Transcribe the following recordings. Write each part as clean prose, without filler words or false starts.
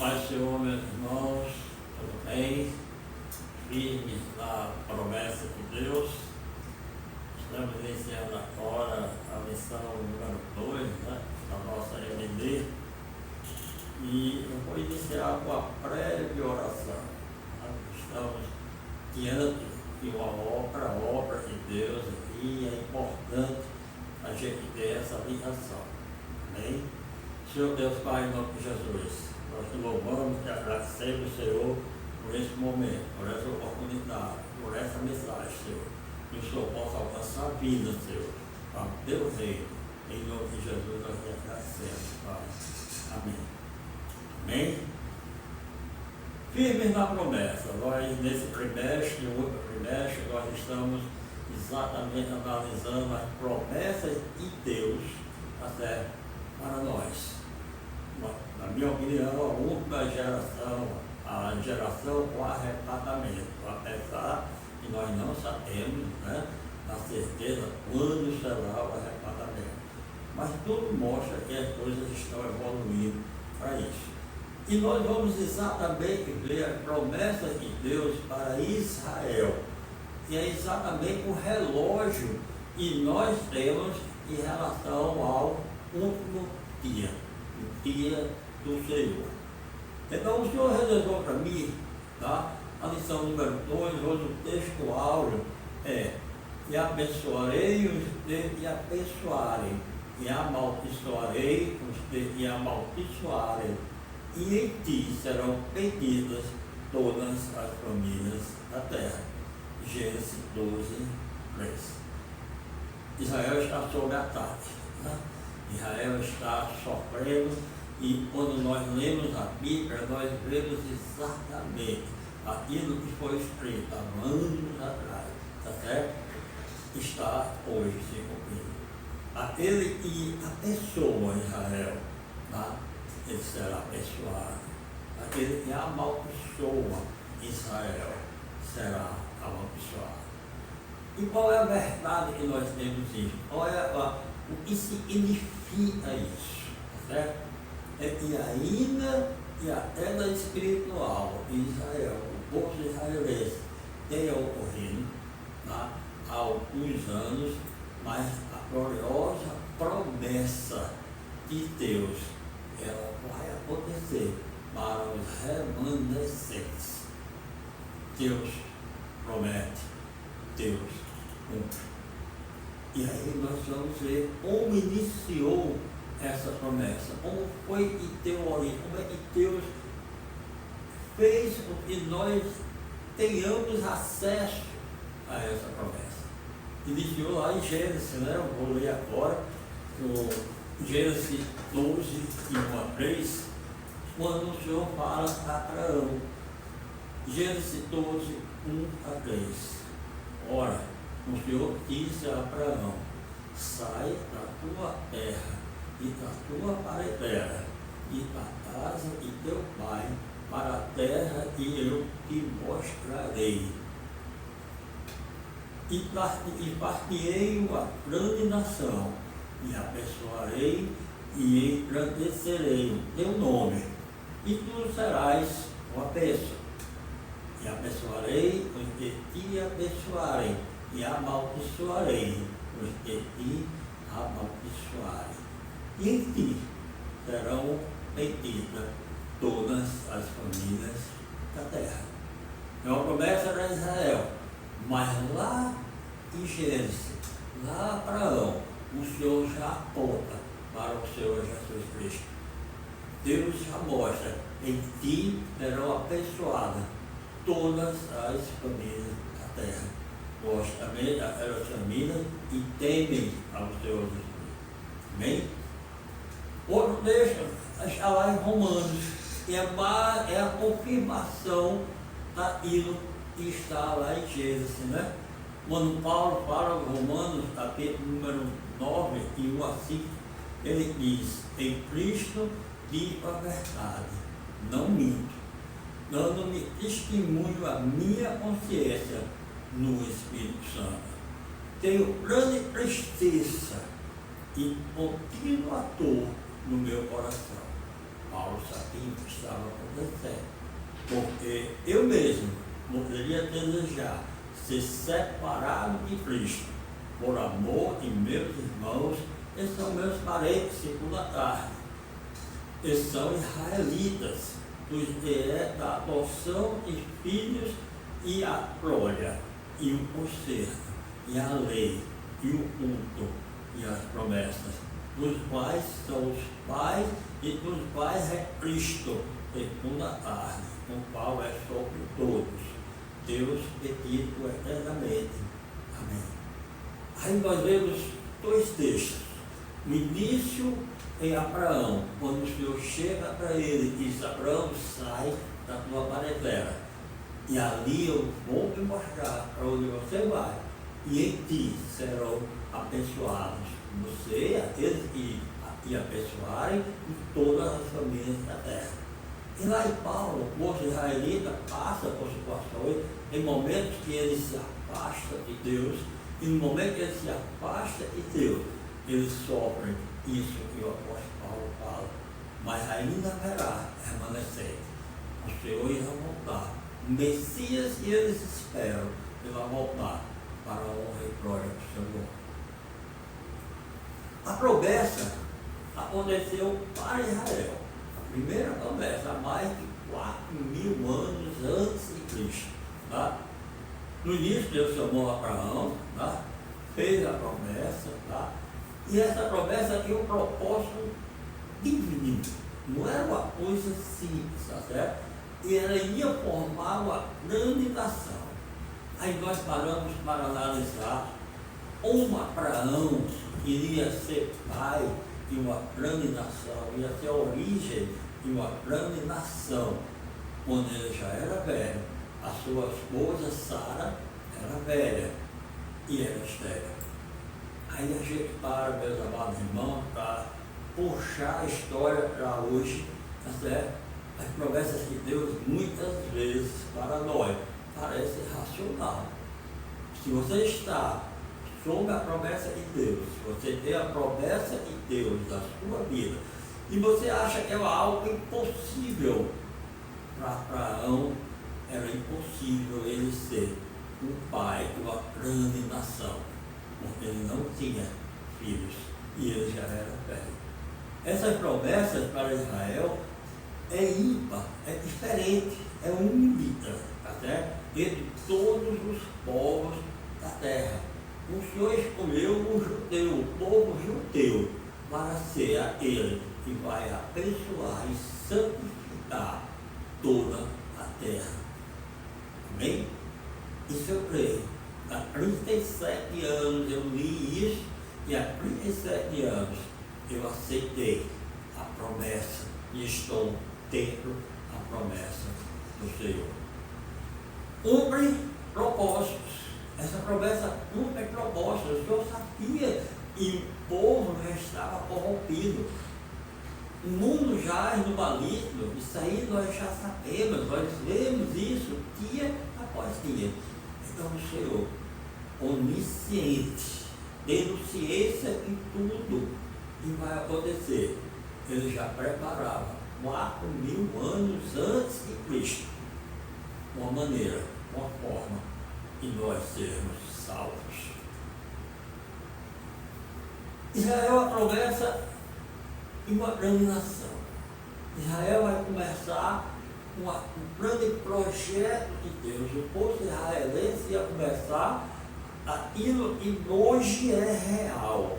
Pai, Senhor, meus irmãos, tudo bem? Firmes na promessa de Deus. Estamos iniciando agora a lição número 2, da nossa EMD. E eu vou iniciar com a prévia oração. Estamos diante de uma obra de Deus e é importante a gente ter essa ligação. Amém? Senhor Deus Pai, em nome de Jesus, nós te louvamos e agradecemos, Senhor, por esse momento, por essa oportunidade, por essa mensagem, Senhor. Que o Senhor possa alcançar a vida, Senhor, para o teu reino. Em nome de Jesus, nós te agradecemos, Pai. Amém. Amém? Firmes na promessa. Nós, nesse trimestre, o outro trimestre, nós estamos exatamente analisando as promessas de Deus, tá certo? Para nós. Na minha opinião, a última geração, a geração com arrebatamento, apesar que nós não sabemos, na certeza quando será o arrebatamento. Mas tudo mostra que as coisas estão evoluindo para isso. E nós vamos exatamente ver a promessa de Deus para Israel. E é exatamente o relógio que nós temos em relação ao último dia, o dia do Senhor. Então o Senhor reservou para mim, a lição número 2, hoje o texto áureo é: e abençoarei os que te abençoarem, e amaldiçoarei os que te amaldiçoarem, e em ti serão benditas todas as famílias da terra. Gênesis 12, 3. Israel está sob ataque. Israel está sofrendo, e quando nós lemos a Bíblia, nós vemos exatamente aquilo que foi escrito há anos atrás, tá certo? Está hoje se cumprindo. Aquele que abençoa Israel, ele será abençoado. Aquele que amaldiçoa Israel será amaldiçoado. E qual é a verdade que nós temos isso? Qual é o que significa isso? Certo? É que ainda e a queda espiritual de Israel, o povo israelense, tenha ocorrido há alguns anos, mas a gloriosa promessa de Deus, ela vai acontecer para os remanescentes. Deus promete, Deus cumpre. E aí nós vamos ver como iniciou essa promessa, como foi que deu origem, como é que Deus fez com que nós tenhamos acesso a essa promessa. Iniciou lá em Gênesis, eu vou ler agora, o Gênesis 12, 1 a 3, quando o Senhor fala a Abraão. Gênesis 12, 1 a 3. Ora, o Senhor disse a Abraão: sai da tua terra e da tua parentela e da casa de teu pai para a terra que eu te mostrarei. E partirei uma grande nação, e abençoarei e engrandecerei o teu nome, e tu serás uma bênção. E abençoarei os que te abençoarem, e amaldiçoarei os que te amaldiçoarem. E em ti serão benditas todas as famílias da terra. É uma promessa para Israel, mas lá em Gênesis, lá para Abraão, o Senhor já aponta para o Senhor Jesus Cristo. Deus já mostra: em ti serão abençoadas todas as famílias da terra. Gosto também daquelas famílias e temem ao Senhor Jesus. Amém? Outro texto está lá em Romanos, que é a confirmação daquilo que está lá em Gênesis, Quando Paulo fala em Romanos, capítulo número 9, e 1 a 5, ele diz: em Cristo digo a verdade, não minto, dando-me testemunho a minha consciência no Espírito Santo. Tenho grande tristeza e contínua dor no meu coração. Paulo sabia o que estava acontecendo. Porque eu mesmo poderia desejar ser separado de Cristo por amor de meus irmãos, eles são meus parentes segundo a carne. Eles são israelitas, da adoção de filhos e a glória, e o conserto, e a lei, e o culto, e as promessas, dos quais são os pais e dos quais é Cristo, segundo a carne, o qual é sobre todos, Deus bendito eternamente. Amém. Aí nós vemos dois textos. No início, em Abraão, quando o Senhor chega para ele e diz: Abraão, sai da tua parentela, e ali eu vou te mostrar para onde você vai, e em ti serão abençoados você e aqueles que te abençoarem e todas as famílias da terra. E lá em Paulo, o povo israelita passa por situações, em momentos que ele se afasta de Deus, e no momento que ele se afasta de Deus, eles sofrem isso que o apóstolo Paulo fala. Mas ainda haverá remanescente. O Senhor irá voltar. O Messias que eles esperam, ele vai voltar para a honra e glória do seu nome. A promessa aconteceu para Israel. A primeira promessa, há mais de 4.000 anos antes de Cristo. Tá? No início, Deus chamou Abraão, tá? Fez a promessa, tá? E essa promessa tinha um propósito divino. Não era uma coisa simples, tá certo? E ela ia formar uma grande nação. Aí nós paramos para analisar como Abraão iria ser pai de uma grande nação, ia ser a origem de uma grande nação, quando ele já era velho. A sua esposa Sara era velha e era estéril. Aí a gente para, meus amados irmãos, para puxar a história para hoje, tá certo? As promessas de Deus, muitas vezes, para nós, parecem racional. Se você está sob a promessa de Deus, se você tem a promessa de Deus na sua vida, e você acha que é algo impossível, para Abraão era impossível ele ser um pai de uma grande nação, porque ele não tinha filhos e ele já era velho. Essas promessas para Israel é ímpar, é diferente, é única, tá certo? Entre todos os povos da terra. O Senhor escolheu o judeu, o povo judeu, para ser aquele que vai abençoar e santificar toda a terra. Amém? Isso eu creio. Há 37 anos eu li isso, e há 37 anos eu aceitei a promessa e estou tendo a promessa do Senhor. Cumpre propósitos. Essa promessa cumpre propósitos. O Senhor sabia que o povo já estava corrompido. O mundo jaz no maligno. Isso aí nós já sabemos. Nós vemos isso dia após dia. Então o Senhor, onisciente, tendo ciência de tudo que vai acontecer, ele já preparava 4.000 anos antes de Cristo uma maneira, uma forma de nós sermos salvos. Israel é a promessa de uma grande nação. Israel vai começar um grande projeto de Deus. O povo israelense ia começar aquilo que hoje é real.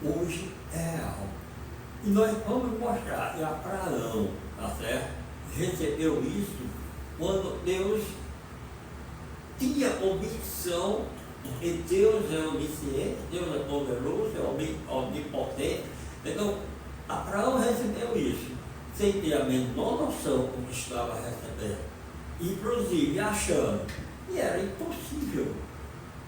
Hoje é real. E nós vamos mostrar que Abraão, tá certo? Recebeu isso quando Deus tinha convicção que Deus é onisciente, Deus é poderoso, é onipotente. Então, Abraão recebeu isso sem ter a menor noção do que estava recebendo, inclusive achando que era impossível.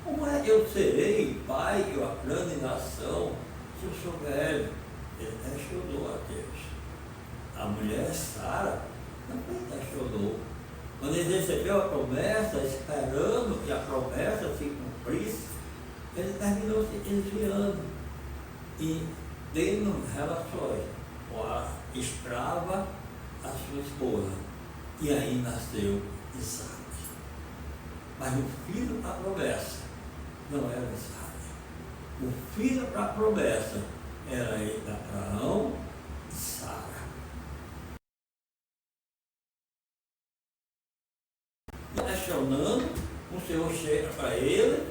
Como é que eu serei pai de uma grande nação se eu sou velho? Ele questionou a Deus. A mulher Sara também questionou. Quando ele recebeu a promessa, esperando que a promessa se cumprisse, ele terminou se desviando e tendo relações com a escrava a sua esposa. E aí nasceu Isaac. Mas o filho para a promessa não era Isaac. O filho para a promessa era Abraão e Sara. Questionando, o Senhor chega para ele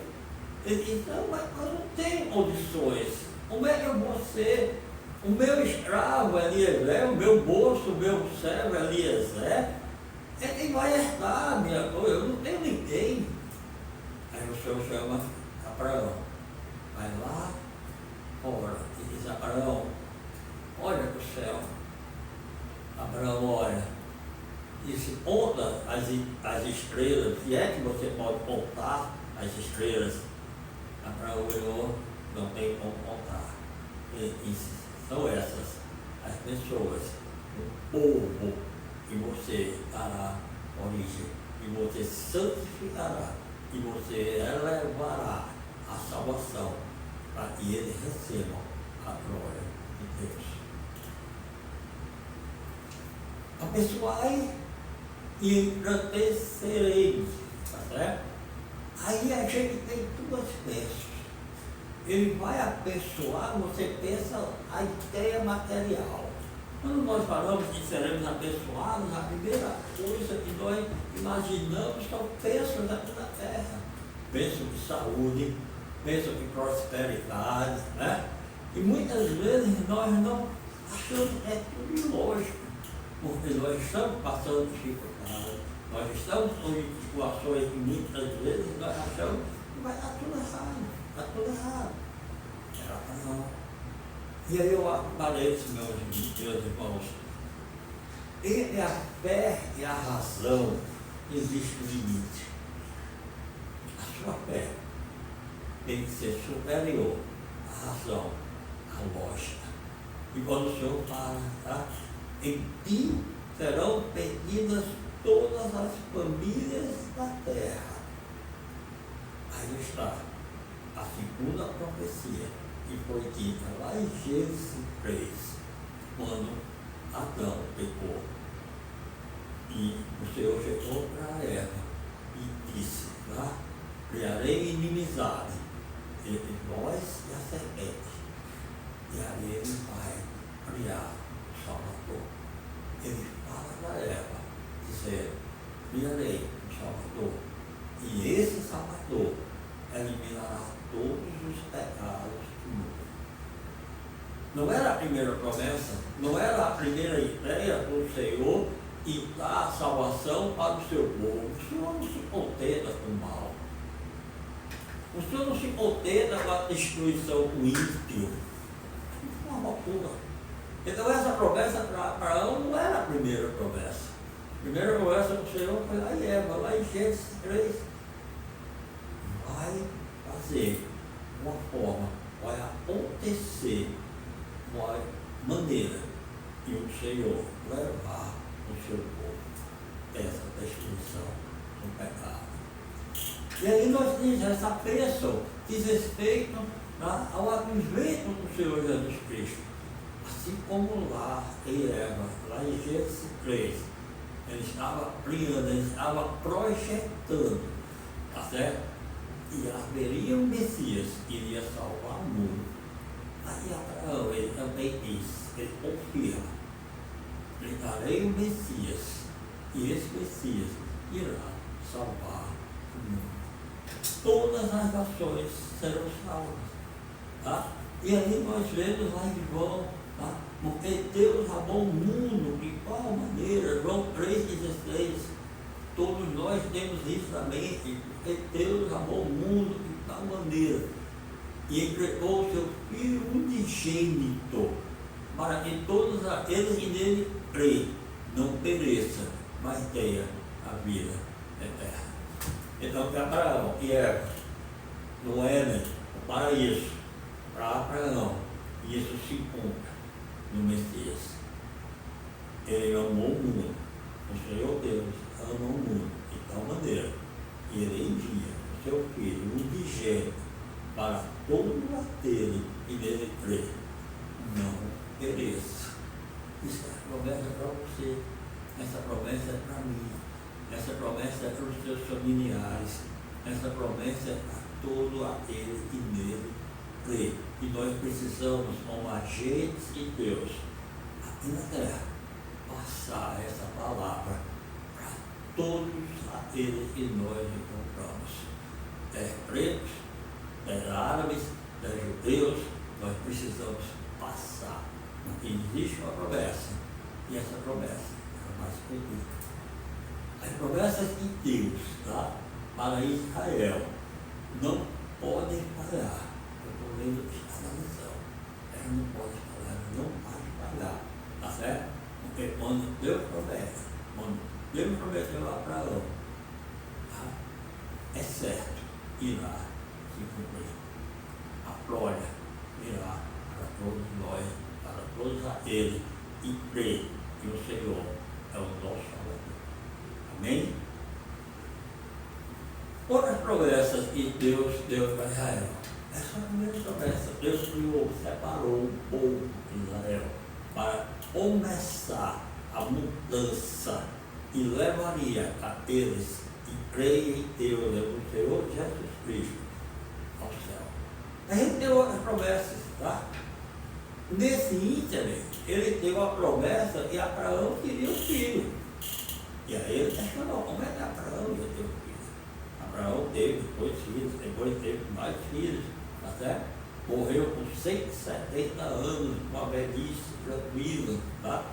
e diz, não, mas eu não tenho condições. Como é que eu vou ser? O meu escravo Eliezer, o meu moço, o meu servo Eliezer, ele vai herdar a minha coisa, eu não tenho ninguém. Aí o Senhor chama Abraão, vai lá fora e diz, Abraão, olha para o céu. Abraão olha, disse, conta as estrelas, se é que você pode contar as estrelas. Abraão olhou, não tem como contar. Ele disse, são essas as pessoas, o povo que você dará origem, e você santificará, e você elevará a salvação, para que eles recebam a glória de Deus. Abençoai e engrandecereis, tá certo? Aí a gente tem duas bênçãos. Ele vai abençoar, você pensa a ideia material. Quando nós falamos que seremos abençoados, a primeira coisa que nós imaginamos são bênçãos aqui na terra. Bênção de saúde, bênção de prosperidade, né? E muitas vezes nós não achamos que é tudo ilógico, porque nós estamos passando dificuldade, nós estamos com situações que muitas vezes nós achamos que vai dar tudo errado. Está tudo errado. Era para não. E aí eu apareço, meus irmãos. Entre a fé e a razão existe um limite. A sua fé tem que ser superior à razão, à lógica. E quando o Senhor fala, tá? Em ti serão perdidas todas as famílias da terra. Aí está a segunda profecia, que foi dita lá em Gênesis 3, quando Adão pecou. E o Senhor chegou para Eva e disse, tá? Criarei inimizade entre nós e a serpente. E aí ele vai criar o Salvador. Ele fala para Eva, dizendo, criarei o Salvador. E esse Salvador eliminará todos os pecados do mundo. Não era a primeira promessa, não era a primeira ideia do Senhor e dar a salvação para o seu povo. O Senhor não se contenta com o mal. O Senhor não se contenta com a destruição do ímpio. Uma loucura. Então essa promessa para Abraão não era a primeira promessa. A primeira promessa do Senhor foi lá em Eva, lá em Gênesis 3. Vai fazer uma forma, vai acontecer uma maneira e o Senhor levar o seu povo essa destruição do pecado. E aí nós dizemos, essa bênção diz respeito ao advento do Senhor Jesus Cristo. Assim como lá em Eva, lá em Gênesis 3, ele estava criando, ele estava projetando, tá certo? E haveria um Messias que iria salvar o mundo. Aí Abraão, ele também diz, ele confirma, lhe darei um Messias, e esse Messias irá salvar o mundo. Todas as nações serão salvas. Tá? E aí nós vemos lá em João, tá? Porque Deus amou o mundo de qual maneira? João 3,16. Todos nós temos isso na mente, porque Deus amou o mundo de tal maneira e entregou o seu Filho unigênito, para que todos aqueles que nele creem não pereçam, mas tenham a vida eterna. Então, para Abraão e Eva, no Éden, o paraíso, para Abraão, isso se cumpre no Messias. Ele amou o mundo, o Senhor Deus ama o mundo de tal maneira que ele envia o seu Filho unigênito para todo aquele que nele crê não pereça. Isso é essa promessa é para mim, essa promessa é para os teus familiares, essa promessa é para todo aquele que nele crê. E nós precisamos, como agentes de Deus, aqui na terra, passar essa palavra para todos aqueles que nós encontramos. Pretos, árabes, judeus, nós precisamos passar. Porque existe uma promessa, e essa promessa vai se cumprir. As promessas de Deus, tá, para Israel não podem falhar. Eu estou lendo está na lição. Elas não podem falhar, não podem falhar. Tá certo? Porque quando Deus prometeu a Abraão, é certo, irá se cumprir. A glória virá para todos nós, para todos aqueles que creem que o Senhor é o nosso Salvador. Amém? Outras promessas que Deus deu para Israel. Essa é a primeira promessa. Deus criou, separou o povo de Israel para começar a mudança e levaria aqueles que creem em Deus, no Senhor Jesus Cristo, ao céu. A gente tem outras promessas, tá? Nesse ínterim, ele teve uma promessa que Abraão queria um filho. E aí ele questionou, como é que Abraão ia ter um filho? Abraão teve 2 filhos, depois teve mais filhos, tá certo? Morreu com 170 anos, uma velhice tranquila, tá?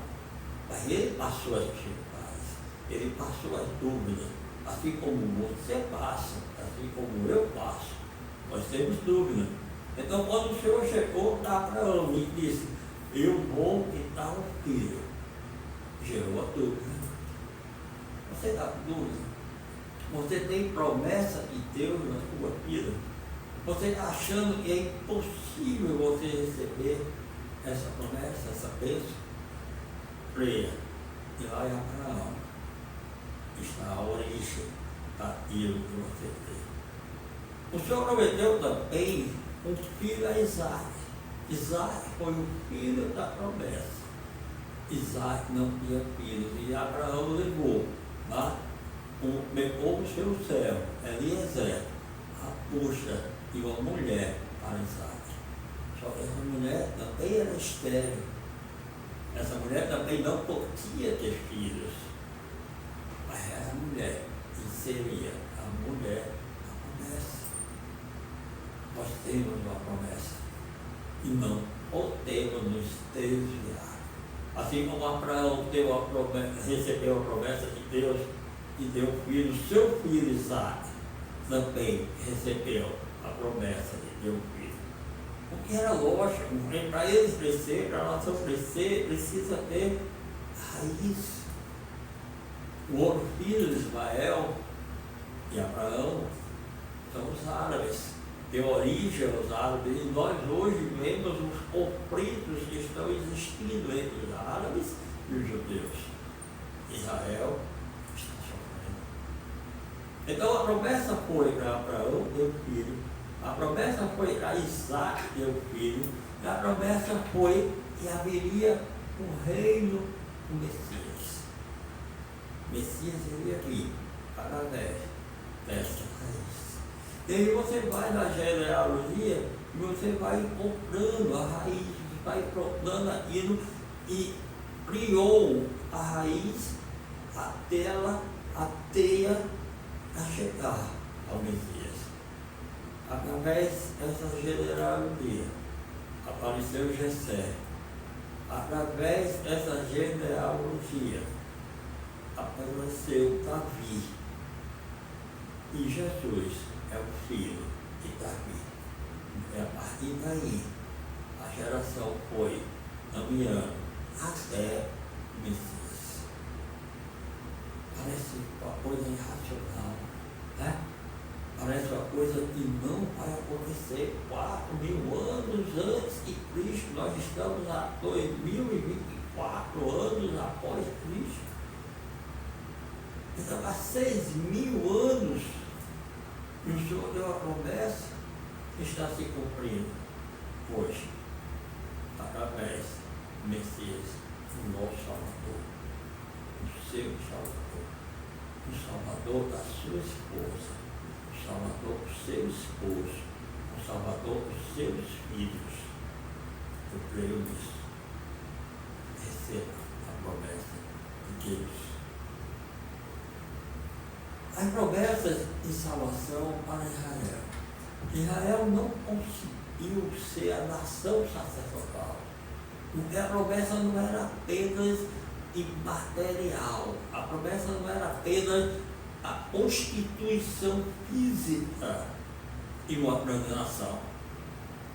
Mas ele passou as dificuldades, ele passou as dúvidas, assim como você passa, assim como eu passo, nós temos dúvidas. Então, quando o Senhor chegou para Abraão e disse, eu vou te dar um filho, gerou a dúvida. Você está com dúvida? Você tem promessa de Deus na sua vida? Você está achando que é impossível você receber essa promessa, essa bênção? Creia. E lá em Abraão está a origem daquilo que você tem. O Senhor prometeu também um filho a Isaac. Isaac foi o filho da promessa. Isaac não tinha filhos e Abraão levou lá pegou o seu servo, Eliezer, a puxa e uma mulher para Isaac. Só que essa mulher também era estéril. Essa mulher também não podia ter filhos. Mas essa mulher que seria a mulher da promessa. Nós temos uma promessa e não podemos nos desviar. Assim como Abraão recebeu a promessa de Deus e deu filho, seu filho Isaac também recebeu a promessa de Deus filho. Porque era lógico, para eles crescer, para a nação crescer, precisa ter raiz. O outro filho de Ismael e Abraão são os árabes, deu origem aos árabes, e nós hoje vemos os conflitos que estão existindo entre os árabes e os judeus. Israel está sofrendo. Então a promessa foi para Abraão, deu filho, a promessa foi para Isaac, deu filho, e a promessa foi que haveria um reino do Messias. Messias iria vir através dessa raiz. E aí você vai na genealogia e você vai encontrando a raiz, você vai encontrando aquilo e criou a raiz até a teia a chegar ao Messias. Através dessa genealogia apareceu Jessé. Através dessa genealogia apareceu Davi. E Jesus é o filho de Davi. E a partir daí, a geração foi caminhando até o Messias. Parece uma coisa irracional, né? Parece uma coisa que não vai acontecer 4.000 anos antes de Cristo. Nós estamos há 2024 anos após Cristo. Então, há 6.000 anos, e o Senhor deu a promessa que está se cumprindo hoje, através do Messias, o nosso Salvador, o seu Salvador. O Salvador da sua esposa, o Salvador do seu esposo, o Salvador dos seus filhos. Eu creio nisso. Receba a promessa de Deus. As promessas de salvação para Israel. Israel não conseguiu ser a nação sacerdotal. Porque a promessa não era apenas imaterial. A promessa não era apenas a constituição física de uma grande nação.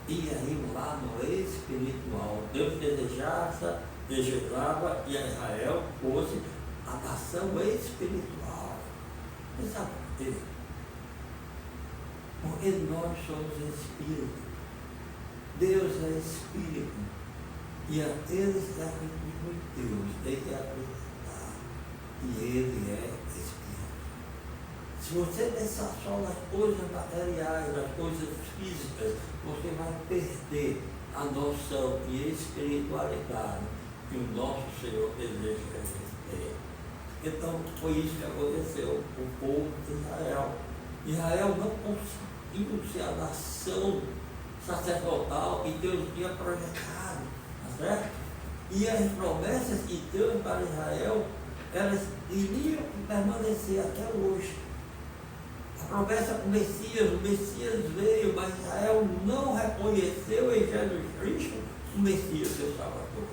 E aí lá no espiritual, Deus desejava que Israel fosse a nação espiritual. Você sabe por quê? Porque nós somos espírito. Deus é espírito. E a eles que acreditam em Deus, tem que acreditar que Ele é espírito. Se você pensar só nas coisas materiais, nas coisas físicas, você vai perder a noção de espiritualidade que o nosso Senhor deseja ter. Então, foi isso que aconteceu com o povo de Israel. Israel não conseguiu ser a nação sacerdotal que Deus tinha projetado, tá certo? E as promessas de Deus para Israel, elas iriam permanecer até hoje. A promessa com o Messias veio, mas Israel não reconheceu em Jesus Cristo o Messias, seu Salvador.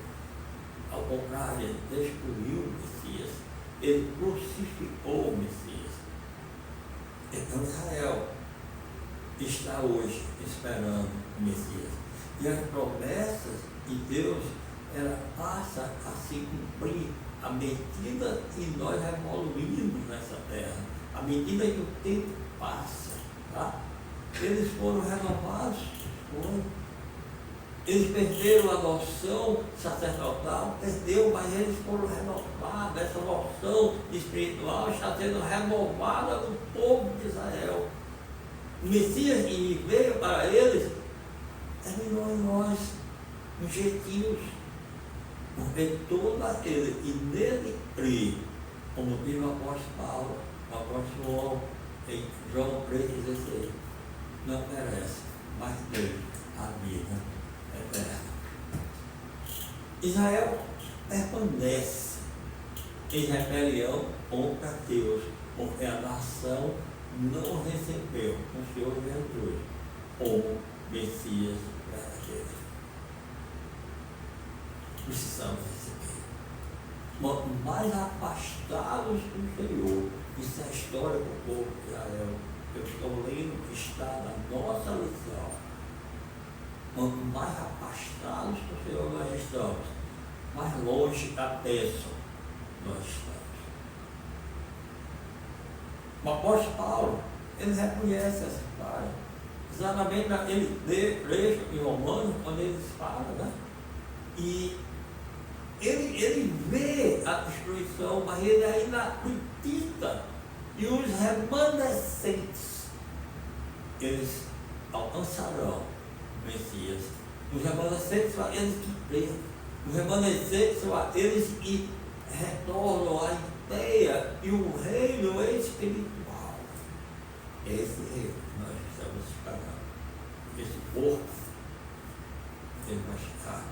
Ao contrário, ele destruiu o Messias, ele crucificou o Messias. Então Israel está hoje esperando o Messias. E as promessas de Deus, ela passa a se cumprir à medida que nós evoluímos nessa terra, à medida que o tempo passa. Tá? Eles foram renovados, eles perderam a noção sacerdotal, mas eles foram renovados. Essa noção espiritual está sendo renovada no povo de Israel. O Messias que veio para eles terminou em nós, nos gentios, porque todo aquele que nele crê, como diz o apóstolo Paulo, o apóstolo João, em João 3,16, não perece, mas tem a vida eterna. Israel permanece em rebelião contra Deus, porque a nação não recebeu o Senhor Jesus como Messias verdadeiro. Precisamos receber. Quanto mais afastados do Senhor, isso é a história do povo de Israel. Eu estou lendo que está na nossa lição. Quanto mais afastados do Senhor nós estamos, mais longe da bênção nós estamos. O apóstolo Paulo, ele reconhece essa história. Exatamente naquele trecho em Romanos, quando ele fala, né? E ele vê a destruição, mas ele ainda acredita. E os remanescentes, eles alcançarão o Messias. Os remanescentes são aqueles que creem. Os remanescentes são aqueles que retornam à ideia e o reino espiritual. Esse reino que nós estamos esperando. Esse corpo, ele vai chegar.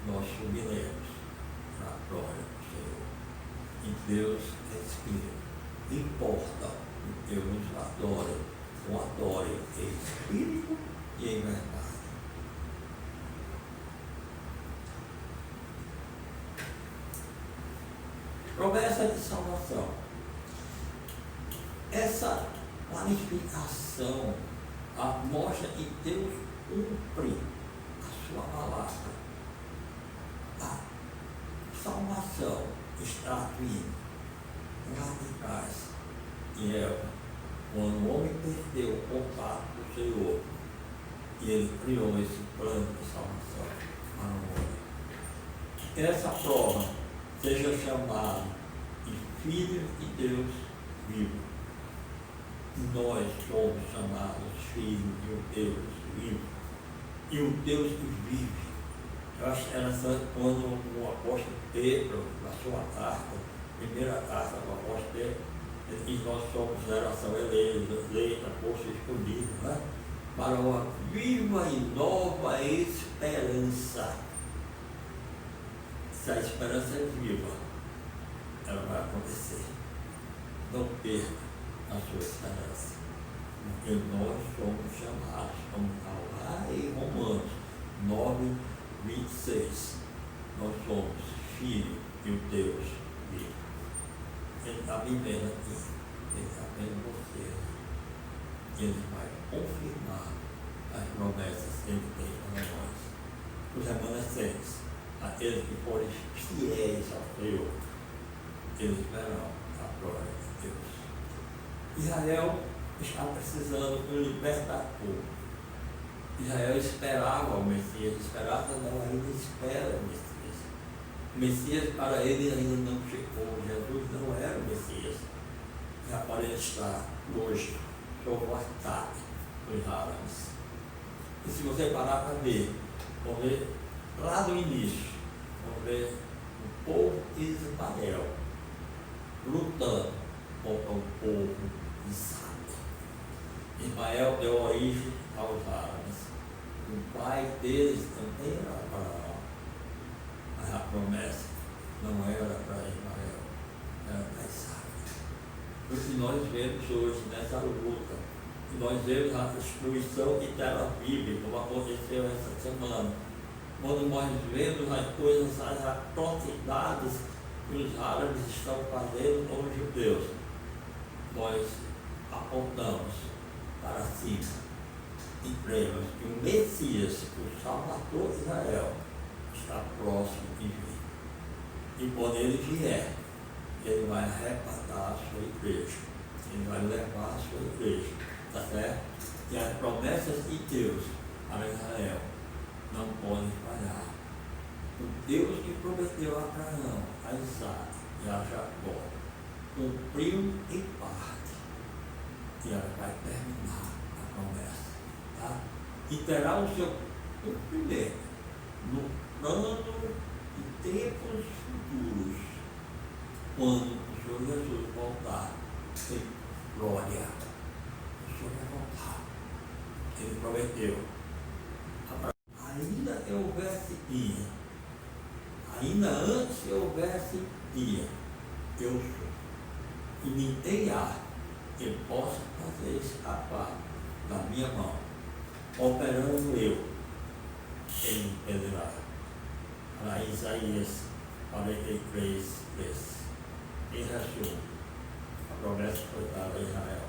Nós subiremos na glória do Senhor. E Deus é Espírito. Importa que Deus nos adore, o adore em Espírito e em verdade. Promessa de salvação. Essa planificação mostra que Deus cumpre a sua palavra. A salvação está vindo lá de trás. E quando o homem perdeu o contato com o Senhor, e ele criou esse plano de salvação para o homem. Essa prova seja chamado de Filho de Deus vivo. Nós somos chamados filhos de um Deus vivo. E um Deus que vive. Eu acho que era quando o apóstolo Pedro, na sua carta, 1 diz: nós somos geração eleita, povo escolhido, né? Para uma viva e nova esperança. Se a esperança é viva, ela vai acontecer. Não perca a sua esperança, porque nós somos chamados, como está lá em Romanos 9:26. Nós somos filhos de um Deus vivo. Ele está vivendo aqui, ele está vendo você. Ele vai confirmar as promessas que ele tem para nós. Os remanescentes, aqueles que forem fiéis ao Senhor, eles verão a glória de Deus. Israel está precisando de um libertador. Israel esperava o Messias, esperava não, ainda espera o Messias. O Messias para ele ainda não chegou, Jesus não era o Messias. Já para ele estar hoje, sob o ataque dos árabes. E se você parar para ver, vamos ver lá do início, vamos ver o povo de Israel lutando contra o povo de Israel. Ismael deu origem aos árabes. O pai deles também era Abraão. Mas a promessa não era para Ismael, era para Isaac. O que nós vemos hoje nessa luta, que nós vemos a destruição de Tel Aviv, como aconteceu essa semana, quando nós vemos as coisas, as atrocidades que os árabes estão fazendo com os judeus, nós apontamos para cima e cremos que o Messias, o Salvador de Israel, está próximo de vir. E quando ele vier, ele vai arrebatar a sua igreja. Ele vai levar a sua igreja. Está certo? E as promessas de Deus para Israel não podem falhar. O Deus que prometeu a Abraão, a Isaac e a Jacó, cumpriu em parte. E ela vai terminar a promessa. Tá? E terá o seu cumprimento no plano de tempos futuros, quando o Senhor Jesus voltar em glória. O Senhor vai voltar. Ele prometeu. Ainda que houvesse dia, ainda antes que houvesse dia, eu sou. E ninguém há que possa fazer escapar da minha mão, operando eu. Quem impedirá? Para Isaías 43:3. Em resumo, a promessa foi dada a Israel,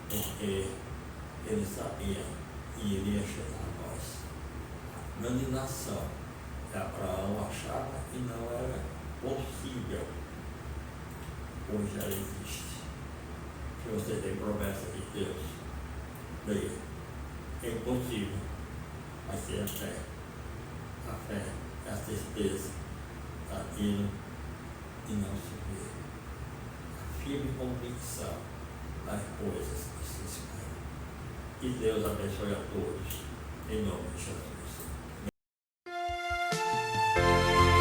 porque ele sabia que iria chegar a nós. A grande nação que Abraão achava que não era possível, hoje já existe. Se você tem promessa de Deus, leia. É impossível. Vai ser a fé. A fé é a certeza daquilo que não se vê. A firme convicção das coisas que se esperam. Que Deus abençoe a todos. Em nome de Jesus.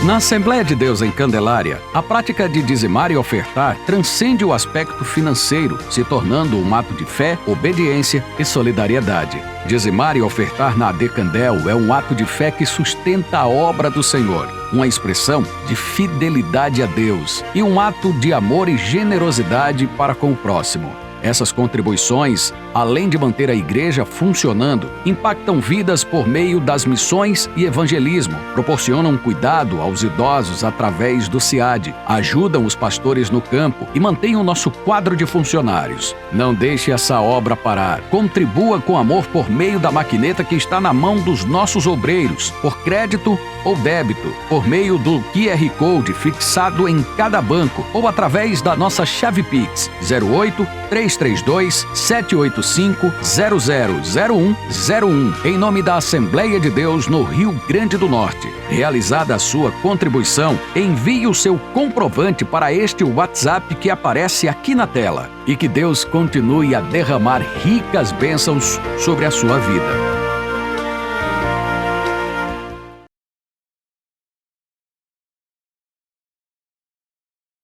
Na Assembleia de Deus em Candelária, a prática de dizimar e ofertar transcende o aspecto financeiro, se tornando um ato de fé, obediência e solidariedade. Dizimar e ofertar na AD Candel é um ato de fé que sustenta a obra do Senhor, uma expressão de fidelidade a Deus e um ato de amor e generosidade para com o próximo. Essas contribuições, além de manter a igreja funcionando, impactam vidas por meio das missões e evangelismo, proporcionam cuidado aos idosos através do CIAD, ajudam os pastores no campo e mantêm o nosso quadro de funcionários. Não deixe essa obra parar. Contribua com amor por meio da maquineta que está na mão dos nossos obreiros, por crédito ou débito, por meio do QR Code fixado em cada banco ou através da nossa chave Pix 08 332 785 000101 em nome da Assembleia de Deus no Rio Grande do Norte. Realizada a sua contribuição, envie o seu comprovante para este WhatsApp que aparece aqui na tela. E que Deus continue a derramar ricas bênçãos sobre a sua vida.